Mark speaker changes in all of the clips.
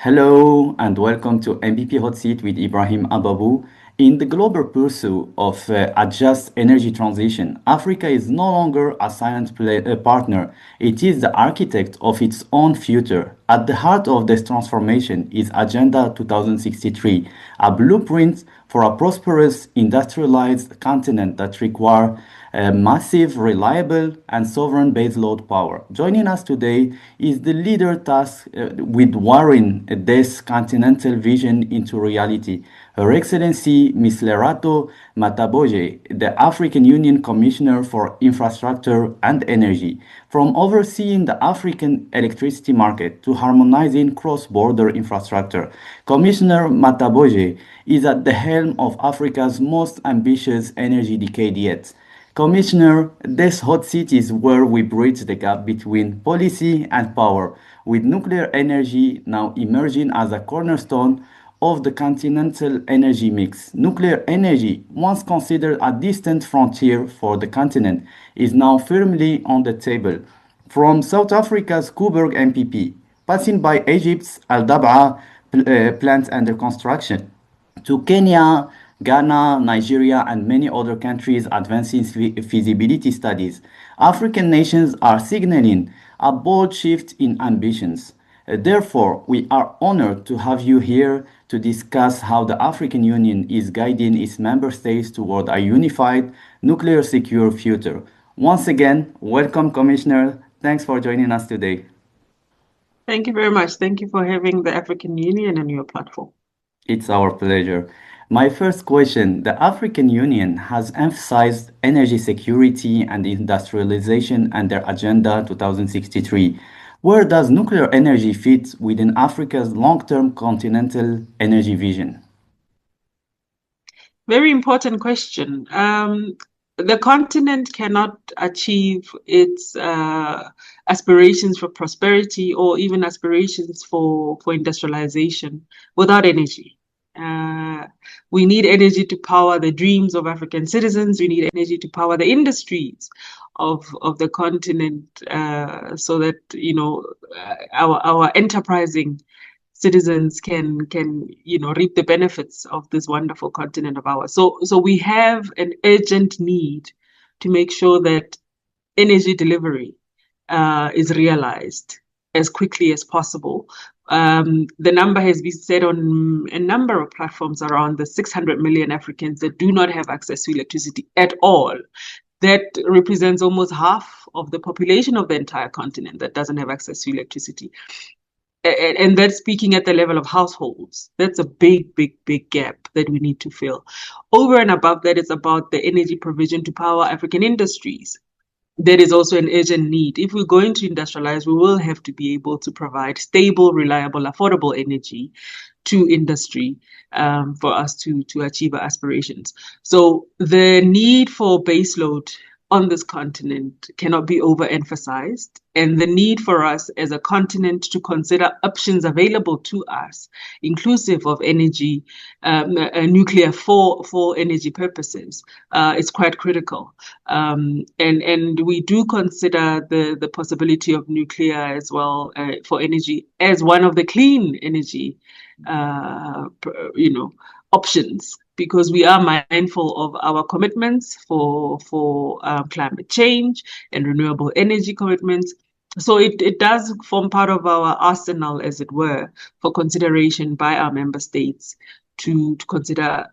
Speaker 1: Hello and welcome to MVP Hot Seat with Ibrahim Ababou. In the global pursuit of a just energy transition, Africa is no longer a partner. It is the architect of its own future. At the heart of this transformation is Agenda 2063, a blueprint for a prosperous, industrialized continent that requires massive, reliable, and sovereign baseload power. Joining us today is the leader tasked with wiring this continental vision into reality. Her Excellency Ms. Lerato Mataboge, the African Union Commissioner for Infrastructure and Energy. From overseeing the African electricity market to harmonizing cross-border infrastructure, Commissioner Mataboge is at the helm of Africa's most ambitious energy decade yet. Commissioner, this hot seat is where we bridge the gap between policy and power, with nuclear energy now emerging as a cornerstone of the continental energy mix. Nuclear energy, once considered a distant frontier for the continent, is now firmly on the table. From South Africa's Coburg MPP, passing by Egypt's Al Dab'a plant under construction, to Kenya, Ghana, Nigeria, and many other countries advancing feasibility studies, African nations are signaling a bold shift in ambitions. Therefore, we are honored to have you here to discuss how the African Union is guiding its member states toward a unified, nuclear secure future. Once again, welcome, Commissioner. Thanks for joining us today.
Speaker 2: Thank you very much. Thank you for having the African Union on your platform.
Speaker 1: It's our pleasure. My first question, the African Union has emphasized energy security and industrialization under Agenda 2063. Where does nuclear energy fit within Africa's long-term continental energy vision?
Speaker 2: Very important question. The continent cannot achieve its aspirations for prosperity or even aspirations for industrialization without energy. We need energy to power the dreams of African citizens. We need energy to power the industries of the continent, so that our enterprising citizens can reap the benefits of this wonderful continent of ours. So we have an urgent need to make sure that energy delivery is realized as quickly as possible. The number has been said on a number of platforms around the 600 million Africans that do not have access to electricity at all. That represents almost half of the population of the entire continent that doesn't have access to electricity. And that's speaking at the level of households. That's a big gap that we need to fill. Over and above that, it's about the energy provision to power African industries. There is also an urgent need. If we're going to industrialize, we will have to be able to provide stable, reliable, affordable energy to industry for us to achieve our aspirations. So the need for baseload on this continent cannot be overemphasized, and the need for us as a continent to consider options available to us, inclusive of energy, nuclear for energy purposes, is quite critical. And we do consider the possibility of nuclear as well for energy as one of the clean energy options, because we are mindful of our commitments for climate change and renewable energy commitments. So it does form part of our arsenal, as it were, for consideration by our member states to consider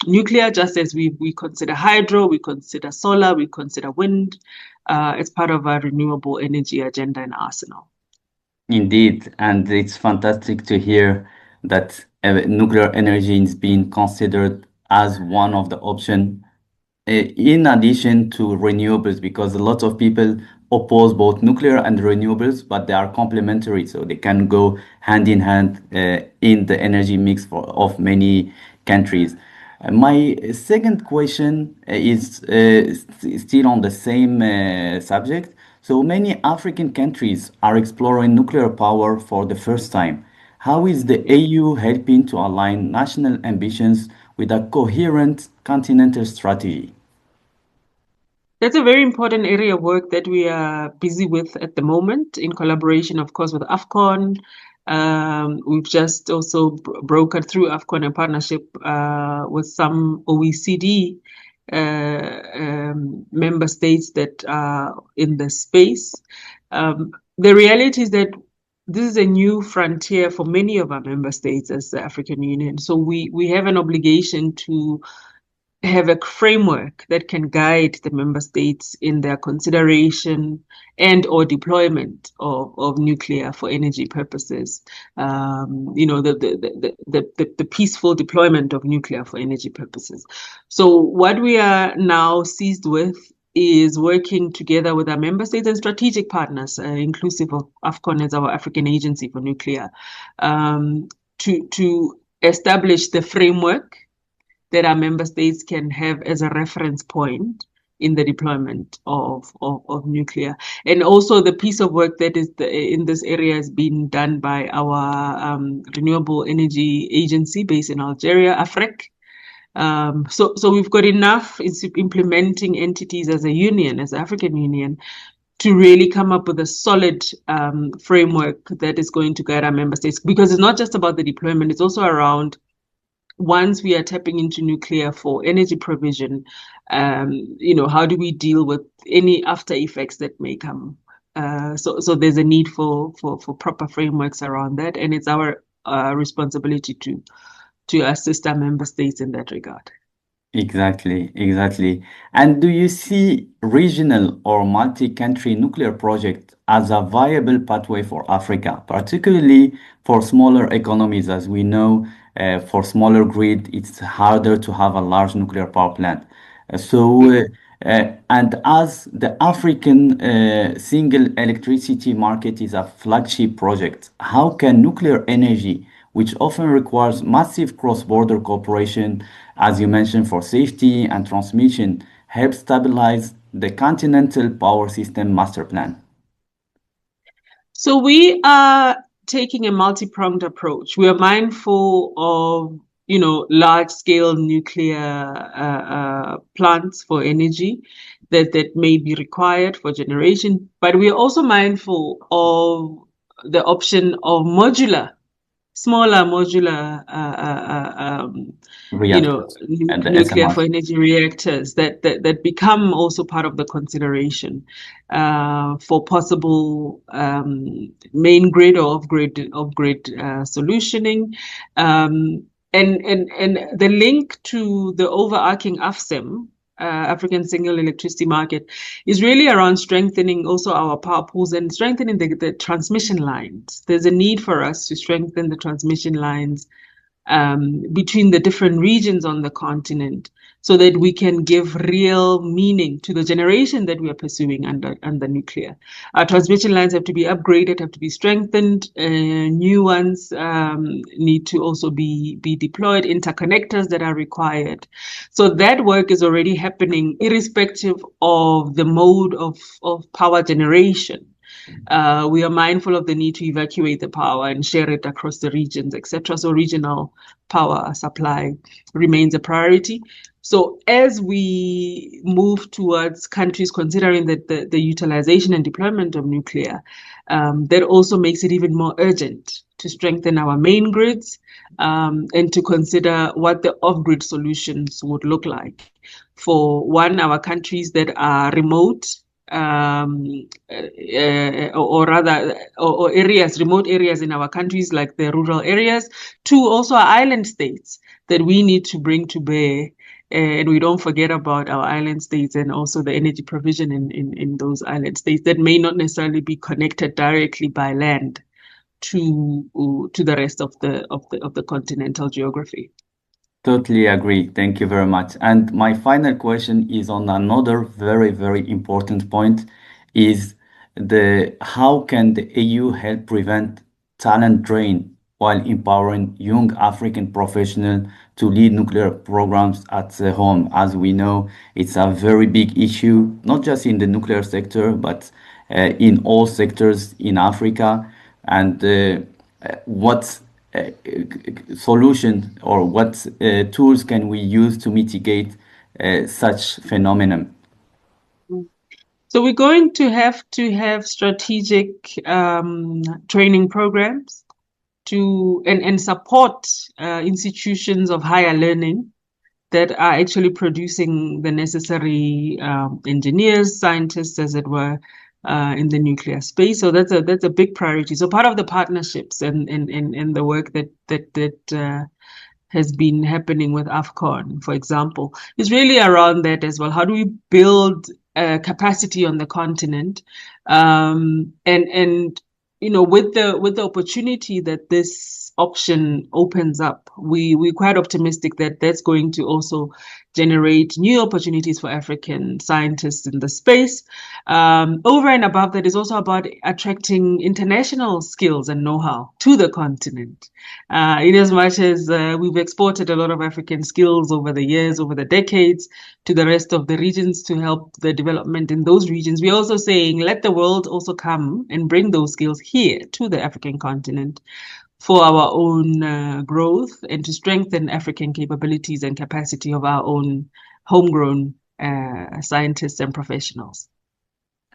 Speaker 2: nuclear, just as we consider hydro, we consider solar, we consider wind. It's part of our renewable energy agenda and arsenal.
Speaker 1: Indeed, and it's fantastic to hear that nuclear energy is being considered as one of the options in addition to renewables, because a lot of people oppose both nuclear and renewables, but they are complementary, so they can go hand in hand in the energy mix of many countries. My second question is still on the same subject. So many African countries are exploring nuclear power for the first time. How is the AU helping to align national ambitions with a coherent continental strategy?
Speaker 2: That's a very important area of work that we are busy with at the moment, in collaboration, of course, with AFCON, We've just also brokered through AFCON a partnership with some OECD member states that are in the space. The reality is that this is a new frontier for many of our member states as the African Union. So we have an obligation to have a framework that can guide the member states in their consideration and or deployment of nuclear for energy purposes. The peaceful deployment of nuclear for energy purposes. So what we are now seized with is working together with our member states and strategic partners, inclusive of AFCON as our African Agency for Nuclear, to establish the framework that our member states can have as a reference point in the deployment of nuclear. And also the piece of work that is in this area has been done by our renewable energy agency based in Algeria, AFREC. So we've got enough implementing entities as a union, as the African Union, to really come up with a solid framework that is going to guide our member states, because it's not just about the deployment, it's also around once we are tapping into nuclear for energy provision, how do we deal with any after effects that may come? So there's a need for proper frameworks around that, and it's our responsibility to assist our member states in that regard.
Speaker 1: Exactly, exactly. And do you see regional or multi-country nuclear projects as a viable pathway for Africa, particularly for smaller economies? As we know, for smaller grid, it's harder to have a large nuclear power plant. And as the African single electricity market is a flagship project, how can nuclear energy, which often requires massive cross-border cooperation, as you mentioned, for safety and transmission, help stabilize the continental power system master plan?
Speaker 2: So we are taking a multi-pronged approach. We are mindful of large-scale nuclear plants for energy that may be required for generation, but we are also mindful of the option of smaller modular nuclear for energy reactors that become also part of the consideration for possible main grid or off-grid solutioning. And the link to the overarching AFSEM, African Single Electricity Market, is really around strengthening also our power pools and strengthening the transmission lines. There's a need for us to strengthen the transmission lines between the different regions on the continent, so that we can give real meaning to the generation that we are pursuing under nuclear. Our transmission lines have to be upgraded, have to be strengthened. New ones need to also be deployed, interconnectors that are required. So that work is already happening irrespective of the mode of power generation. We are mindful of the need to evacuate the power and share it across the regions, etc. So regional power supply remains a priority. So as we move towards countries considering that the utilization and deployment of nuclear, that also makes it even more urgent to strengthen our main grids and to consider what the off-grid solutions would look like. For one, our countries that are remote, remote areas in our countries, like the rural areas. Two, also our island states that we need to bring to bear. And we don't forget about our island states and also the energy provision in those island states that may not necessarily be connected directly by land to the rest of the continental geography.
Speaker 1: Totally agree. Thank you very much. And my final question is on another very, very important point, is how can the EU help prevent talent drain while empowering young African professionals to lead nuclear programs at home? As we know, it's a very big issue, not just in the nuclear sector, but in all sectors in Africa. And what solution or what tools can we use to mitigate such phenomenon?
Speaker 2: So we're going to have strategic training programs and support institutions of higher learning that are actually producing the necessary engineers, scientists, as it were, in the nuclear space. So that's a big priority. So part of the partnerships and the work that has been happening with AFCON, for example, is really around that as well. How do we build capacity on the continent, and with the opportunity that this option opens up, we're quite optimistic that that's going to also generate new opportunities for African scientists in the space. Over and above that is also about attracting international skills and know-how to the continent. In as much as we've exported a lot of African skills over the years, over the decades, to the rest of the regions to help the development in those regions, we're also saying, let the world also come and bring those skills here to the African continent for our own growth and to strengthen African capabilities and capacity of our own homegrown scientists and professionals.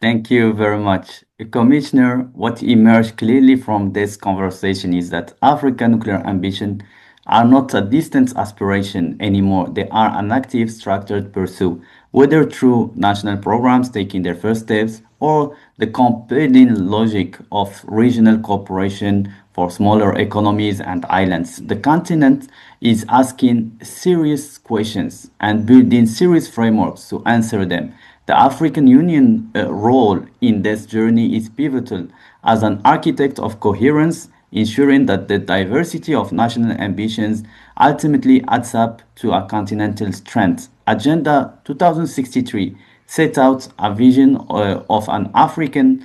Speaker 1: Thank you very much. Commissioner, what emerged clearly from this conversation is that African nuclear ambition are not a distant aspiration anymore. They are an active, structured pursuit, whether through national programs taking their first steps or the compelling logic of regional cooperation for smaller economies and islands. The continent is asking serious questions and building serious frameworks to answer them. The African Union role in this journey is pivotal as an architect of coherence, ensuring that the diversity of national ambitions ultimately adds up to a continental strength. Agenda 2063 set out a vision of an Africa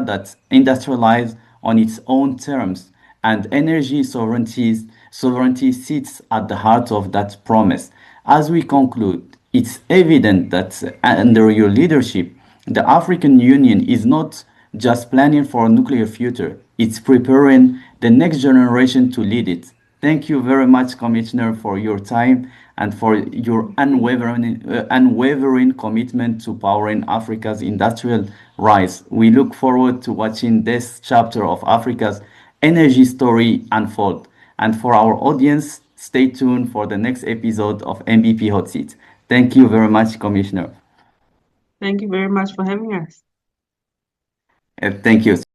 Speaker 1: that's industrialized on its own terms, and energy sovereignty sits at the heart of that promise. As we conclude, it's evident that under your leadership, the African Union is not just planning for a nuclear future, it's preparing the next generation to lead it. Thank you very much, Commissioner, for your time and for your unwavering commitment to powering Africa's industrial rise. We look forward to watching this chapter of Africa's energy story unfold. And for our audience, stay tuned for the next episode of MVP Hot Seat. Thank you very much, Commissioner.
Speaker 2: Thank you very much for having us.
Speaker 1: Thank you.